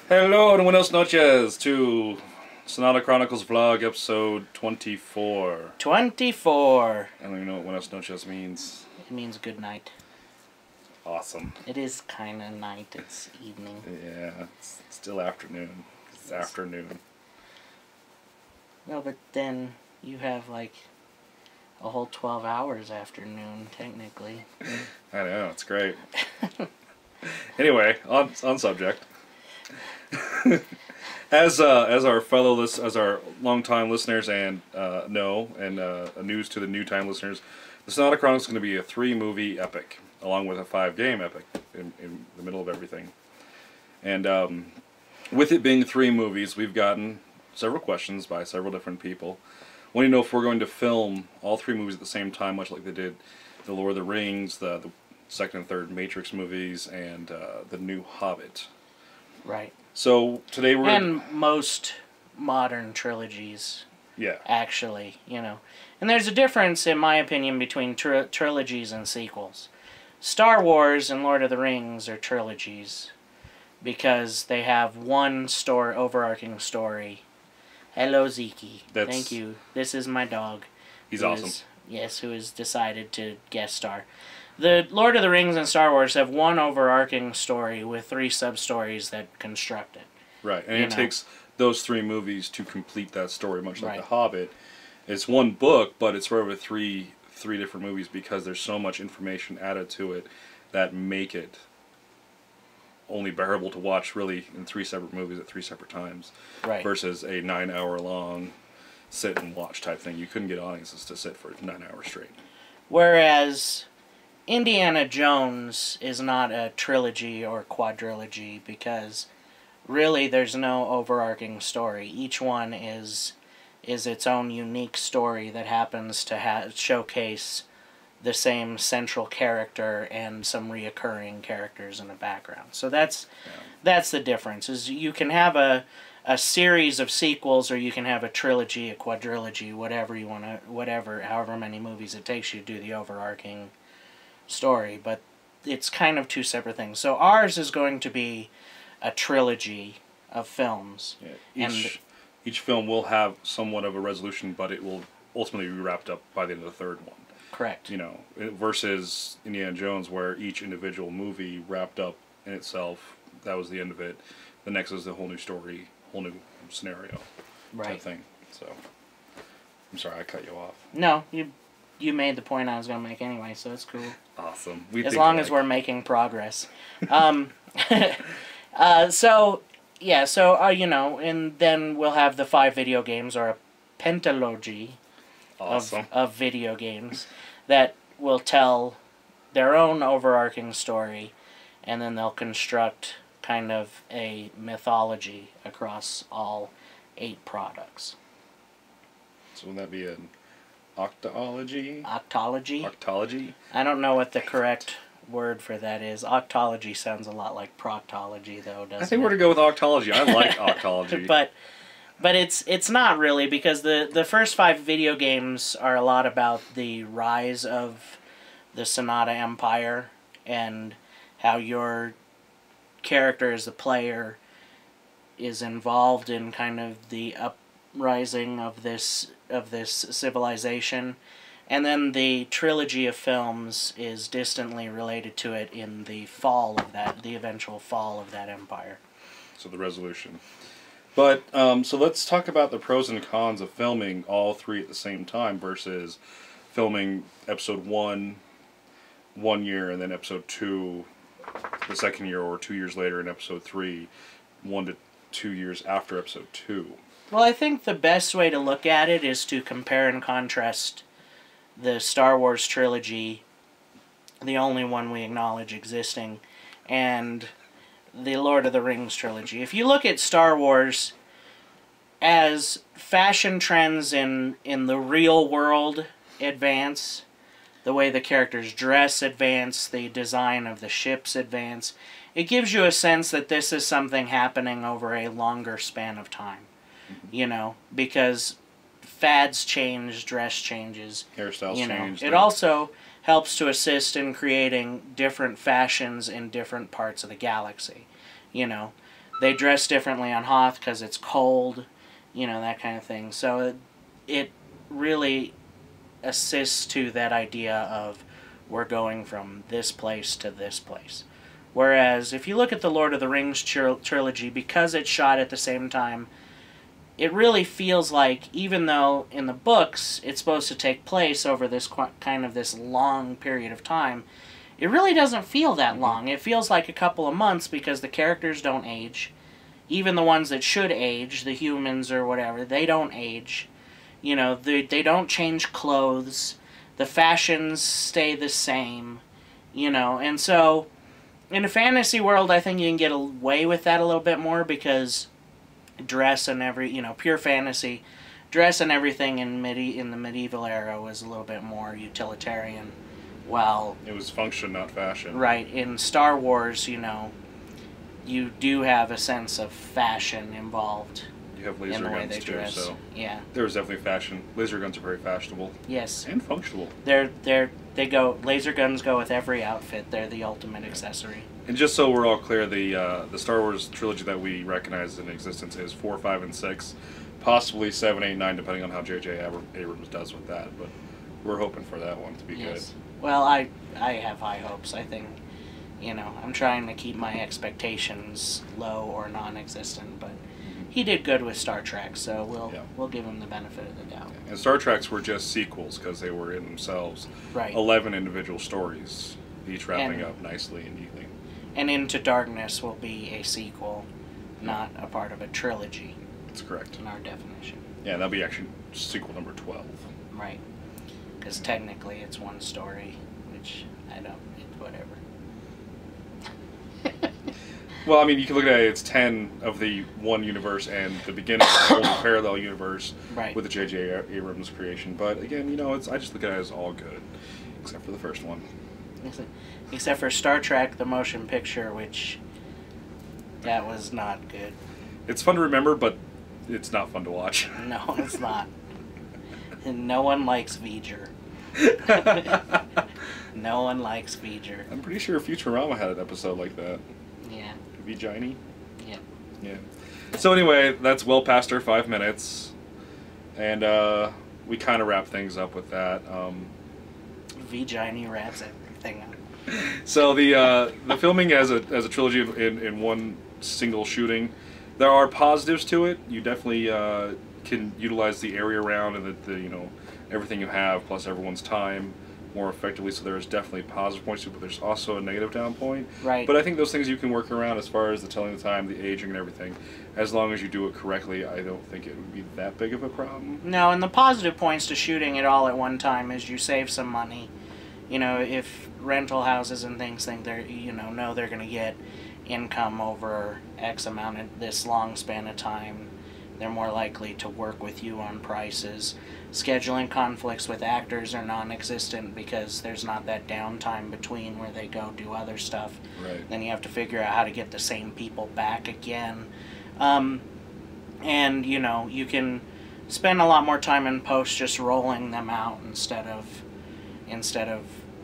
Hello and buenas noches to Sonata Chronicles vlog episode 24. 24. I don't even know what buenas noches means. It means good night. Awesome. It is kind of night. It's evening. Yeah, it's still afternoon. It's afternoon. No, but then you have like a whole 12 hours afternoon, technically. I know, it's great. Anyway, on subject. As our as our longtime listeners and news to the new time listeners, the Sonata Chronicles is going to be a 3-movie epic, along with a 5-game epic in the middle of everything. And with it being 3 movies, we've gotten several questions by several different people wanting to know if we're going to film all 3 movies at the same time, much like they did the Lord of the Rings, the second and third Matrix movies, and the new Hobbit. Right. So today we're and most modern trilogies. Yeah. Actually, and there's a difference, in my opinion, between trilogies and sequels. Star Wars and Lord of the Rings are trilogies because they have one overarching story. Hello, Zeke. Thank you. This is my dog. He's awesome. Who has decided to guest star. The Lord of the Rings and Star Wars have one overarching story with 3 sub-stories that construct it. Right, and it takes those 3 movies to complete that story, much like The Hobbit. It's one book, but it's spread over three different movies because there's so much information added to it that make it only bearable to watch, really, in 3 separate movies at 3 separate times. Right. Versus a 9-hour-long sit and watch type thing. You couldn't get audiences to sit for 9 hours straight. Whereas Indiana Jones is not a trilogy or quadrilogy because really there's no overarching story. Each one is its own unique story that happens to showcase the same central character and some reoccurring characters in the background. So that's the difference. Is you can have a series of sequels, or you can have a trilogy, a quadrilogy, however many movies it takes you to do the overarching story, but it's kind of 2 separate things. So ours is going to be a trilogy of films. Yeah, each film will have somewhat of a resolution, but it will ultimately be wrapped up by the end of the 3rd one. Correct. Versus Indiana Jones, where each individual movie wrapped up in itself. That was the end of it. The next is the whole new story, whole new scenario, type thing. So, I'm sorry I cut you off. No, you made the point I was going to make anyway, so it's cool. Awesome. As long as we're making progress. And then we'll have the 5 video games, or a pentalogy of video games that will tell their own overarching story, and then they'll construct kind of a mythology across all 8 products. So would that be an octology? Octology? Octology? I don't know what the correct word for that is. Octology sounds a lot like proctology, though, doesn't it? I think we're going to go with octology. I like octology. But it's not really, because the first 5 video games are a lot about the rise of the Sonata Empire and how your character as a player is involved in kind of the uprising of this civilization. And then the trilogy of films is distantly related to it in the eventual fall of that empire. So the resolution. But, so let's talk about the pros and cons of filming all 3 at the same time versus filming episode 1 one year and then episode 2 the second year, or 2 years later in episode 3, 1 to 2 years after episode 2. Well, I think the best way to look at it is to compare and contrast the Star Wars trilogy, the only one we acknowledge existing, and the Lord of the Rings trilogy. If you look at Star Wars, as fashion trends in the real world advance, the way the characters dress advance, the design of the ships advance, it gives you a sense that this is something happening over a longer span of time. Because fads change, dress changes. Hairstyles change. It also helps to assist in creating different fashions in different parts of the galaxy. They dress differently on Hoth because it's cold, you know, that kind of thing. So it really assists to that idea of we're going from this place to this place. Whereas if you look at the Lord of the Rings trilogy, because it's shot at the same time, it really feels like, even though in the books it's supposed to take place over this kind of this long period of time, it really doesn't feel that long. It feels like a couple of months because the characters don't age. Even the ones that should age, the humans or whatever, they don't age. You know, they don't change clothes. The fashions stay the same. You know, and so in a fantasy world, I think you can get away with that a little bit more because dress and pure fantasy, dress and everything in the medieval era was a little bit more utilitarian. Well, it was function, not fashion. Right. In Star Wars, you know, you do have a sense of fashion involved. You have laser guns too, dress. So yeah, there's definitely fashion. Laser guns are very fashionable. Yes, and functional. Laser guns go with every outfit. They're the ultimate accessory. And just so we're all clear, the Star Wars trilogy that we recognize in existence is 4, 5, and 6, possibly 7, 8, 9, depending on how J.J. Abrams does with that. But we're hoping for that one to be good. Well, I have high hopes. I think, you know, I'm trying to keep my expectations low or non-existent, but he did good with Star Trek, so we'll give him the benefit of the doubt. Yeah. And Star Treks were just sequels because they were in themselves 11 individual stories, each wrapping up nicely and neatly. And Into Darkness will be a sequel, not a part of a trilogy. That's correct. In our definition. Yeah, that'll be actually sequel number 12. Right. Because technically it's one story, which it's whatever. Well, I mean, you can look at it, it's 10 of the one universe and the beginning of the whole parallel universe with the J.J. Abrams creation. But again, you know, I just look at it as all good, except for the first one. Except for Star Trek, the motion picture, which that was not good. It's fun to remember, but it's not fun to watch. No, it's not. And no one likes V'ger. No one likes V'ger. I'm pretty sure Futurama had an episode like that. Yeah. V'giny? Yeah. Yeah. So anyway, that's well past our 5 minutes. And we kind of wrap things up with that. V'giny wraps everything up. So the filming as a trilogy in one single shooting, there are positives to it. You definitely can utilize the area around and the you know, everything you have plus everyone's time more effectively. So there's definitely positive points to it, but there's also a negative down point. Right. But I think those things you can work around as far as the telling the time, the aging, and everything. As long as you do it correctly, I don't think it would be that big of a problem. No, and the positive points to shooting it all at one time is you save some money. You know, if rental houses and things think they're, you know they're going to get income over X amount of this long span of time, they're more likely to work with you on prices. Scheduling conflicts with actors are non-existent because there's not that downtime between where they go do other stuff. Right. Then you have to figure out how to get the same people back again. And, you know, you can spend a lot more time in post just rolling them out instead of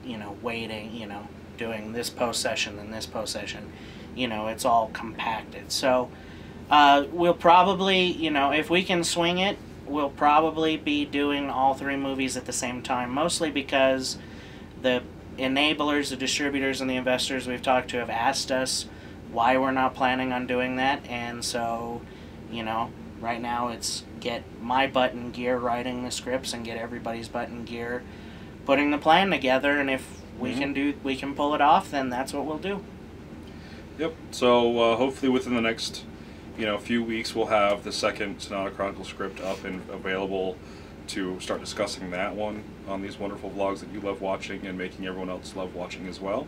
you know, waiting, you know, doing this post session and this post session. You know, it's all compacted. So we'll probably, you know, if we can swing it, we'll probably be doing all 3 movies at the same time, mostly because the enablers, the distributors, and the investors we've talked to have asked us why we're not planning on doing that. And so, you know, right now it's get my butt in gear writing the scripts and get everybody's butt in gear putting the plan together, and if we can pull it off, then that's what we'll do. Yep. So hopefully within the next, you know, few weeks we'll have the second Sonata Chronicles script up and available to start discussing that one on these wonderful vlogs that you love watching and making everyone else love watching as well.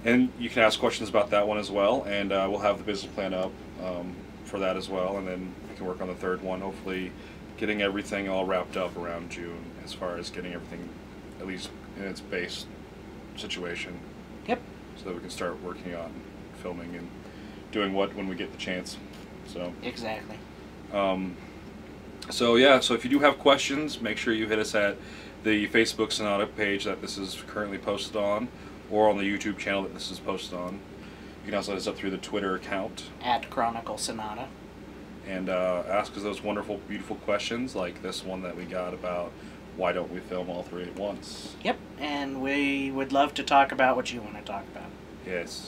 And you can ask questions about that one as well, and we'll have the business plan up for that as well, and then we can work on the third one, hopefully getting everything all wrapped up around June as far as getting everything at least in its base situation. Yep. So that we can start working on filming and doing what when we get the chance. So exactly. So yeah, so if you do have questions, make sure you hit us at the Facebook Sonata page that this is currently posted on, or on the YouTube channel that this is posted on. You can also hit us up through the Twitter account. At Chronicle Sonata. And ask us those wonderful, beautiful questions like this one that we got about why don't we film all three at once? Yep, and we would love to talk about what you want to talk about. Yes.